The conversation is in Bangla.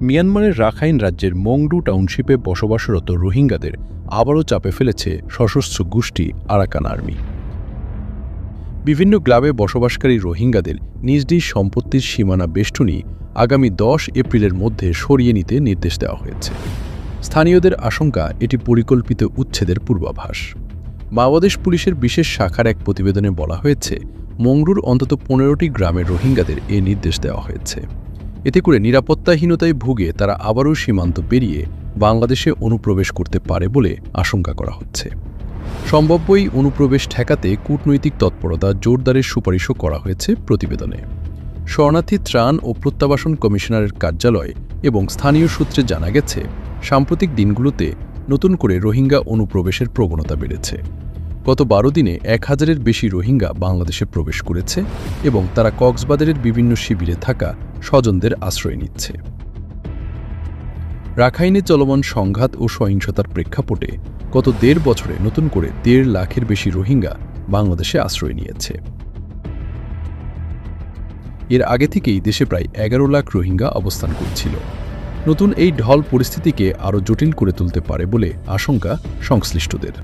মিয়ানমারের রাখাইন রাজ্যের মংডু টাউনশিপে বসবাসরত রোহিঙ্গাদের আবারও চাপে ফেলেছে সশস্ত্র গোষ্ঠী আরাকান আর্মি। বিভিন্ন গ্রামে বসবাসকারী রোহিঙ্গাদের নিজ নিজ সম্পত্তির সীমানা বেষ্টনী আগামী 10 এপ্রিলের মধ্যে সরিয়ে নিতে নির্দেশ দেওয়া হয়েছে। স্থানীয়দের আশঙ্কা এটি পরিকল্পিত উচ্ছেদের পূর্বাভাস। বাংলাদেশ পুলিশের বিশেষ শাখার এক প্রতিবেদনে বলা হয়েছে, মংডুর অন্তত 15টি গ্রামের রোহিঙ্গাদের এ নির্দেশ দেওয়া হয়েছে। এতে করে নিরাপত্তাহীনতায় ভুগে তারা আবারও সীমান্ত পেরিয়ে বাংলাদেশে অনুপ্রবেশ করতে পারে বলে আশঙ্কা করা হচ্ছে। সম্ভাব্য এই অনুপ্রবেশ ঠেকাতে কূটনৈতিক তৎপরতা জোরদারের সুপারিশও করা হয়েছে প্রতিবেদনে। শরণার্থী ত্রাণ ও প্রত্যাবাসন কমিশনারের কার্যালয় এবং স্থানীয় সূত্রে জানা গেছে, সাম্প্রতিক দিনগুলোতে নতুন করে রোহিঙ্গা অনুপ্রবেশের প্রবণতা বেড়েছে। গত 12 দিনে 1000-এর বেশি রোহিঙ্গা বাংলাদেশে প্রবেশ করেছে এবং তারা কক্সবাজারের বিভিন্ন শিবিরে থাকা স্বজনদের আশ্রয় নিচ্ছে। রাখাইনে চলমান সংঘাত ও সহিংসতার প্রেক্ষাপটে গত 1.5 বছরে নতুন করে 1.5 লাখের বেশি রোহিঙ্গা বাংলাদেশে আশ্রয় নিয়েছে। এর আগে থেকেই দেশে প্রায় 11 লাখ রোহিঙ্গা অবস্থান করছিল। নতুন এই ঢল পরিস্থিতিকে আরও জটিল করে তুলতে পারে বলে আশঙ্কা সংশ্লিষ্টদের।